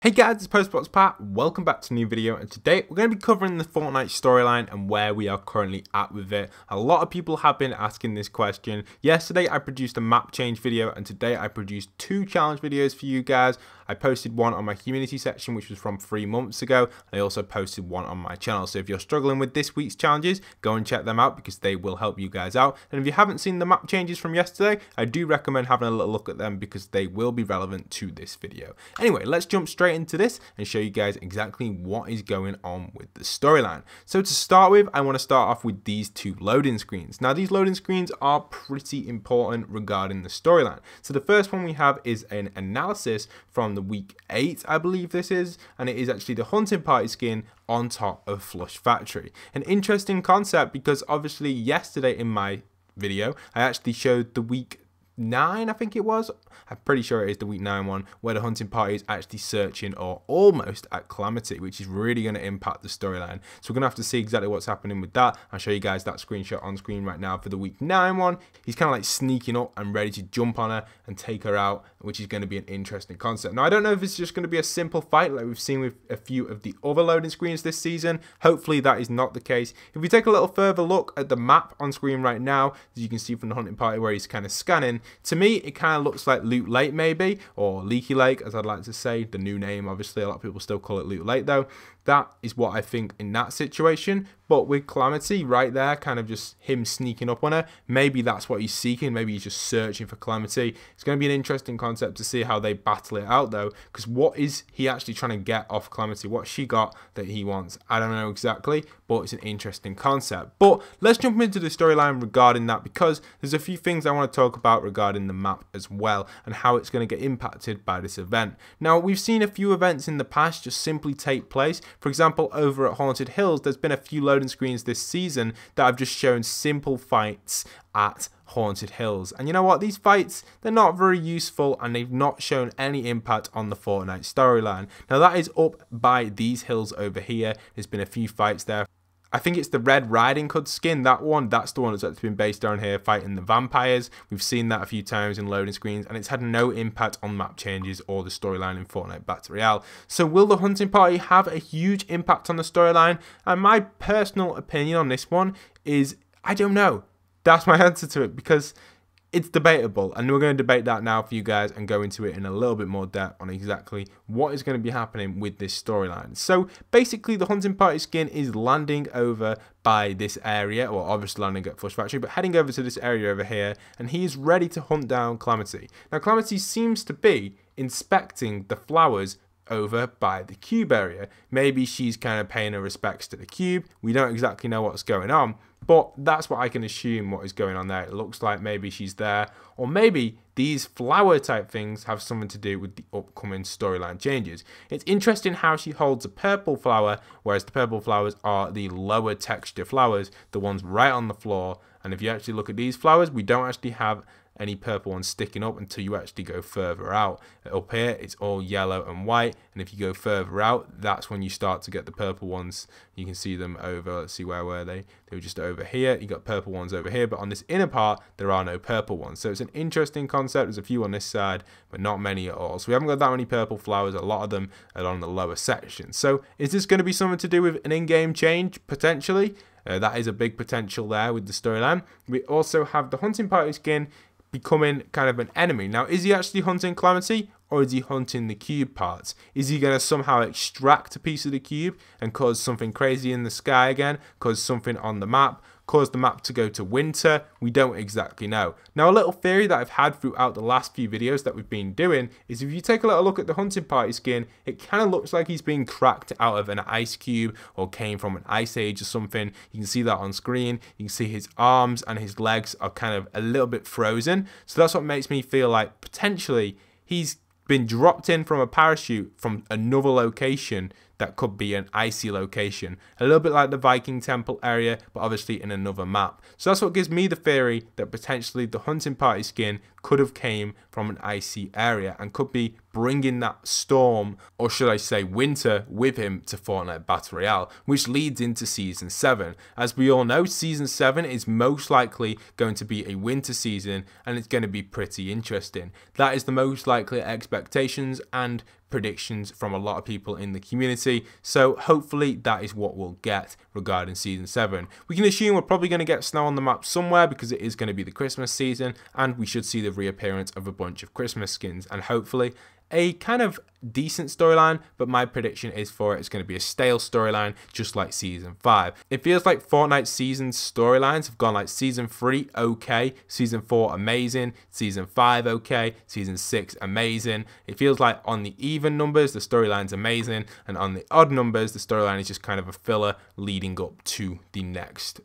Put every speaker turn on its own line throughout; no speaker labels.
Hey guys, it's postboxpat. Welcome back to a new video, and today we're going to be covering the Fortnite storyline and where we are currently at with it. A lot of people have been asking this question. Yesterday I produced a map change video, and today I produced two challenge videos for you guys. I posted one on my community section, which was from 3 months ago. I also posted one on my channel. So if you're struggling with this week's challenges, go and check them out because they will help you guys out. And if you haven't seen the map changes from yesterday, I do recommend having a little look at them because they will be relevant to this video. Anyway, let's jump straight into this and show you guys exactly what is going on with the storyline. So to start with, I want to start off with these two loading screens. Now these loading screens are pretty important regarding the storyline. So the first one we have is an analysis from the week 8, I believe this is, and it is actually the hunting party skin on top of Flush Factory. An interesting concept because obviously yesterday in my video I actually showed the week 9, I think it was. I'm pretty sure it is the week 9 one, where the hunting party is actually searching or almost at Calamity, which is really going to impact the storyline. So we're going to have to see exactly what's happening with that. I'll show you guys that screenshot on screen right now for the week 9 one. He's kind of like sneaking up and ready to jump on her and take her out, which is going to be an interesting concept. Now I don't know if it's just going to be a simple fight like we've seen with a few of the other loading screens this season. Hopefully that is not the case. If we take a little further look at the map on screen right now, as you can see from the hunting party where he's kind of scanning, to me it kind of looks like Loot Lake maybe, or Leaky Lake as I'd like to say, the new name obviously. A lot of people still call it Loot Lake though. That is what I think in that situation. But with Calamity right there, kind of just him sneaking up on her, maybe that's what he's seeking. Maybe he's just searching for Calamity. It's going to be an interesting concept to see how they battle it out though, because what is he actually trying to get off Calamity? What she got that he wants? I don't know exactly, but it's an interesting concept. But let's jump into the storyline regarding that, because there's a few things I want to talk about regarding the map as well and how it's going to get impacted by this event. Now we've seen a few events in the past just simply take place. For example, over at Haunted Hills, there's been a few loading screens this season that have just shown simple fights at Haunted Hills. And you know what? These fights, they're not very useful and they've not shown any impact on the Fortnite storyline. Now that is up by these hills over here. There's been a few fights there. I think it's the Red Riding Hood skin, that one. That's the one that's actually been based down here fighting the vampires. We've seen that a few times in loading screens, and it's had no impact on map changes or the storyline in Fortnite Battle Royale. So will the hunting party have a huge impact on the storyline? And my personal opinion on this one is, I don't know. That's my answer to it, because it's debatable, and we're going to debate that now for you guys and go into it in a little bit more depth on exactly what is going to be happening with this storyline. So basically the hunting party skin is landing over by this area, or obviously landing at Flush Factory, but heading over to this area over here, and he is ready to hunt down Calamity. Now Calamity seems to be inspecting the flowers over by the cube area. Maybe she's kind of paying her respects to the cube. We don't exactly know what's going on, but that's what I can assume what is going on there. It looks like maybe she's there, or maybe these flower type things have something to do with the upcoming storyline changes. It's interesting how she holds a purple flower, whereas the purple flowers are the lower texture flowers, the ones right on the floor. And if you actually look at these flowers, we don't actually have any purple ones sticking up until you actually go further out. Up here it's all yellow and white, and if you go further out, that's when you start to get the purple ones. You can see them over, let's see, where were they were just over here. You got purple ones over here, but on this inner part there are no purple ones. So it's an interesting concept. There's a few on this side, but not many at all. So we haven't got that many purple flowers. A lot of them are on the lower section. So is this going to be something to do with an in-game change? Potentially. That is a big potential there with the storyline. We also have the hunting party skin becoming kind of an enemy. Now, is he actually hunting Calamity, or is he hunting the cube parts? Is he going to somehow extract a piece of the cube and cause something crazy in the sky again, cause something on the map, cause the map to go to winter? We don't exactly know. Now, a little theory that I've had throughout the last few videos that we've been doing is, if you take a little look at the hunting party skin, it kind of looks like he's being cracked out of an ice cube or came from an ice age or something. You can see that on screen. You can see his arms and his legs are kind of a little bit frozen. So that's what makes me feel like potentially he's been dropped in from a parachute from another location that could be an icy location, a little bit like the Viking temple area, but obviously in another map. So that's what gives me the theory that potentially the hunting party skin could have came from an icy area and could be bringing that storm, or should I say winter, with him to Fortnite Battle Royale, which leads into Season 7. As we all know, Season 7 is most likely going to be a winter season, and it's going to be pretty interesting. That is the most likely expectations, and predictions from a lot of people in the community. So hopefully that is what we'll get regarding Season 7. We can assume we're probably going to get snow on the map somewhere because it is going to be the Christmas season, and we should see the reappearance of a bunch of Christmas skins, and hopefully a kind of decent storyline, but my prediction is for it's going to be a stale storyline, just like Season 5. It feels like Fortnite season storylines have gone like Season 3, okay, Season 4, amazing, Season 5, okay, Season 6, amazing. It feels like on the even numbers, the storyline's amazing, and on the odd numbers, the storyline is just kind of a filler leading up to the next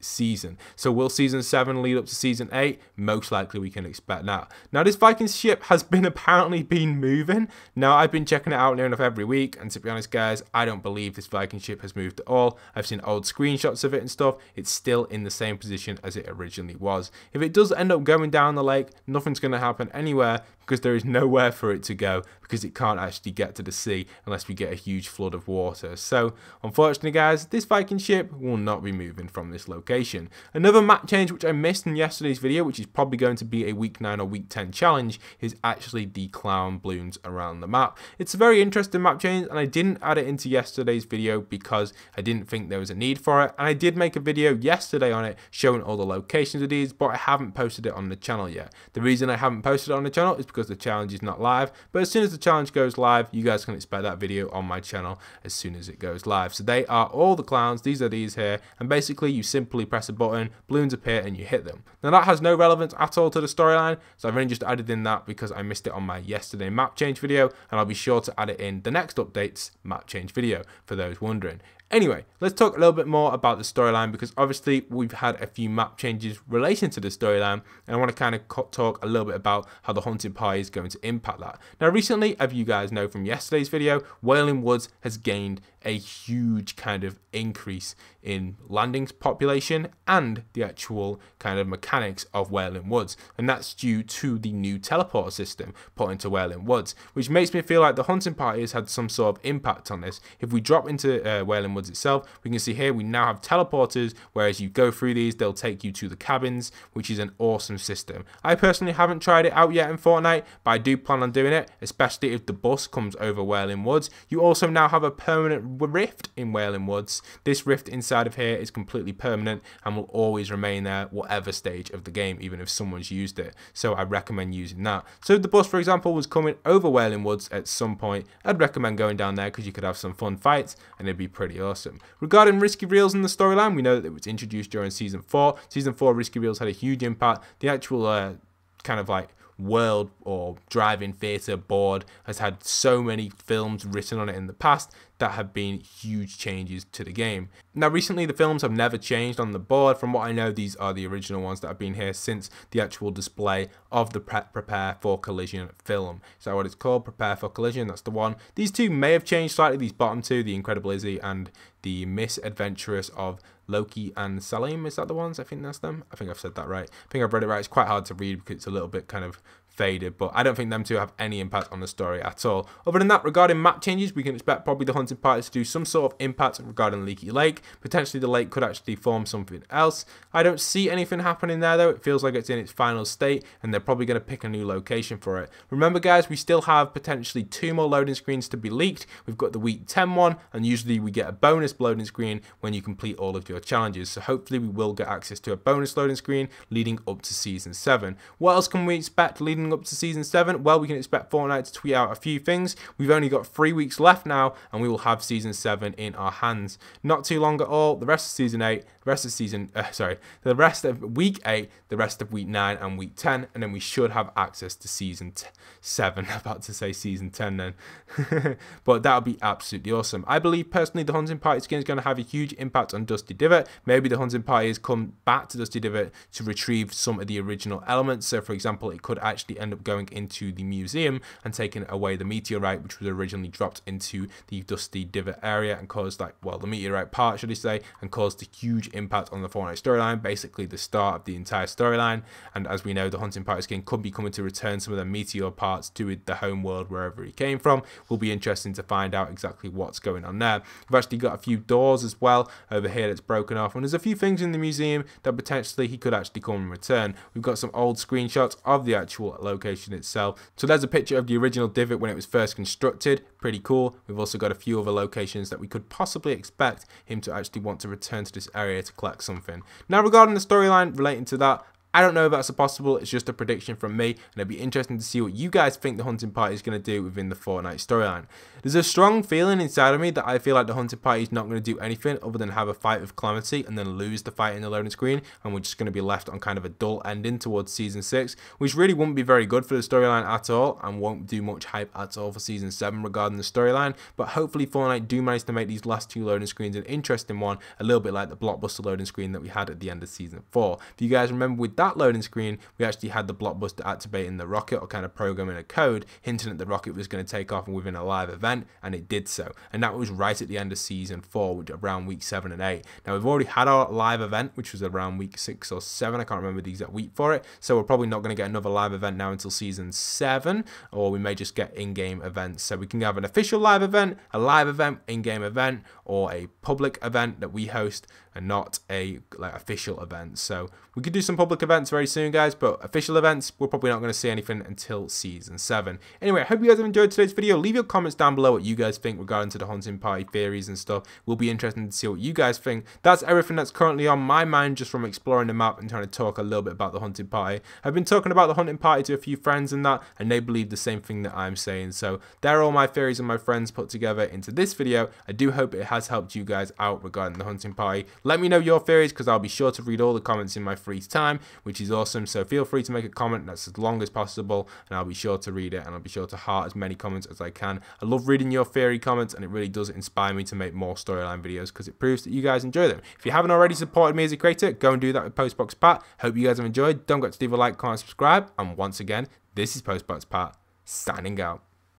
season. So will Season 7 lead up to Season 8? Most likely we can expect that. Now this Viking ship has apparently been moving. Now I've been checking it out near enough every week, and to be honest guys, I don't believe this Viking ship has moved at all. I've seen old screenshots of it and stuff. It's still in the same position as it originally was. If it does end up going down the lake, nothing's going to happen anywhere because there is nowhere for it to go, because it can't actually get to the sea unless we get a huge flood of water. So unfortunately guys, this Viking ship will not be moving from this location. Another map change which I missed in yesterday's video, which is probably going to be a week 9 or week 10 challenge, is actually the clown balloons around the map. It's a very interesting map change, and I didn't add it into yesterday's video because I didn't think there was a need for it, and I did make a video yesterday on it showing all the locations of these, but I haven't posted it on the channel yet. The reason I haven't posted it on the channel is because the challenge is not live, but as soon as the challenge goes live, you guys can expect that video on my channel as soon as it goes live. So they are all the clowns, these are these here, and basically you simply press a button, balloons appear and you hit them. Now that has no relevance at all to the storyline, so I've only just added in that because I missed it on my yesterday map change video, and I'll be sure to add it in the next updates map change video for those wondering. Anyway, let's talk a little bit more about the storyline, because obviously we've had a few map changes relating to the storyline, and I want to kind of talk a little bit about how the hunting party is going to impact that. Now recently, as you guys know from yesterday's video, Wailing Woods has gained a huge kind of increase in landings population and the actual kind of mechanics of Wailing Woods, and that's due to the new teleporter system put into Wailing Woods, which makes me feel like the hunting party has had some sort of impact on this. If we drop into Wailing Woods itself, we can see here we now have teleporters, whereas you go through these, they'll take you to the cabins, which is an awesome system. I personally haven't tried it out yet in Fortnite, but I do plan on doing it, especially if the bus comes over Wailing Woods. You also now have a permanent rift in Wailing Woods. This rift inside of here is completely permanent and will always remain there whatever stage of the game, even if someone's used it. So I recommend using that. So if the bus, for example, was coming over Wailing Woods at some point, I'd recommend going down there because you could have some fun fights and it'd be pretty awesome. Regarding risky reels in the storyline, we know that it was introduced during Season 4. Season 4 risky reels had a huge impact. The actual kind of like world or drive-in theatre board has had so many films written on it in the past that have been huge changes to the game. Now recently the films have never changed on the board. From what I know, these are the original ones that have been here since the actual display of the Prepare for Collision film. Is that what it's called? Prepare for Collision, that's the one. These two may have changed slightly, these bottom two, the Incredible Izzy and the Misadventurous of Loki and Salim, is that the ones? I think that's them. I think I've said that right. I think I've read it right. It's quite hard to read because it's a little bit kind of faded, but I don't think them two have any impact on the story at all. Other than that, regarding map changes, we can expect probably the hunting party to do some sort of impact regarding Leaky Lake. Potentially the lake could actually form something else. I don't see anything happening there though. It feels like it's in its final state and they're probably going to pick a new location for it. Remember guys, we still have potentially 2 more loading screens to be leaked. We've got the week 10 one, and usually we get a bonus loading screen when you complete all of your challenges. So hopefully we will get access to a bonus loading screen leading up to Season 7. What else can we expect leading up to Season 7? Well, we can expect Fortnite to tweet out a few things. We've only got 3 weeks left now, and we will have Season 7 in our hands. Not too long at all. The rest of Season 8, the rest of the rest of Week 8, the rest of Week 9 and Week 10, and then we should have access to Season 7. I'm about to say Season 10 then. But that would be absolutely awesome. I believe personally the Hunting Party skin is going to have a huge impact on Dusty Divot. Maybe the Hunting Party has come back to Dusty Divot to retrieve some of the original elements. So for example, it could actually end up going into the museum and taking away the meteorite which was originally dropped into the Dusty Divot area and caused the meteorite part should I say, and caused a huge impact on the Fortnite storyline, basically the start of the entire storyline. And as we know, the Hunting Party skin could be coming to return some of the meteor parts to the home world wherever he came from. Will be interesting to find out exactly what's going on there. We've actually got a few doors as well over here that's broken off, and there's a few things in the museum that potentially he could actually come and return. We've got some old screenshots of the actual location itself. So there's a picture of the original divot when it was first constructed. Pretty cool. We've also got a few other locations that we could possibly expect him to actually want to return to this area to collect something. Now, regarding the storyline relating to that, I don't know if that's possible. It's just a prediction from me, and it'd be interesting to see what you guys think the hunting party is going to do within the Fortnite storyline. There's a strong feeling inside of me that I feel like the hunting party is not going to do anything other than have a fight with Calamity and then lose the fight in the loading screen, and we're just going to be left on kind of a dull ending towards Season 6, which really wouldn't be very good for the storyline at all and won't do much hype at all for Season 7 regarding the storyline. But hopefully Fortnite do manage to make these last two loading screens an interesting one, a little bit like the blockbuster loading screen that we had at the end of Season 4. If you guys remember, with that loading screen, we actually had the blockbuster activating the rocket, or kind of programming a code hinting that the rocket was going to take off within a live event, and it did so. And that was right at the end of Season 4, which around week 7 and 8. Now, we've already had our live event, which was around week 6 or 7. I can't remember the exact week for it. So we're probably not going to get another live event now until Season 7, or we may just get in-game events. So we can have an official live event, a live event, in-game event, or a public event that we host, and not a official event. So we could do some public events very soon, guys, but official events, we're probably not going to see anything until Season 7. Anyway, I hope you guys have enjoyed today's video. Leave your comments down below what you guys think regarding to the hunting party theories and stuff. We'll be interested to see what you guys think. That's everything that's currently on my mind just from exploring the map and trying to talk a little bit about the hunting party. I've been talking about the hunting party to a few friends and that, and they believe the same thing that I'm saying. So there are all my theories and my friends put together into this video. I do hope it has helped you guys out regarding the hunting party. Let me know your theories, because I'll be sure to read all the comments in my free time, which is awesome. So feel free to make a comment that's as long as possible, and I'll be sure to read it, and I'll be sure to heart as many comments as I can. I love reading your theory comments, and it really does inspire me to make more storyline videos, because it proves that you guys enjoy them. If you haven't already supported me as a creator, go and do that with postboxpat. Hope you guys have enjoyed. Don't forget to leave a like, comment, subscribe, and once again, this is postboxpat signing out.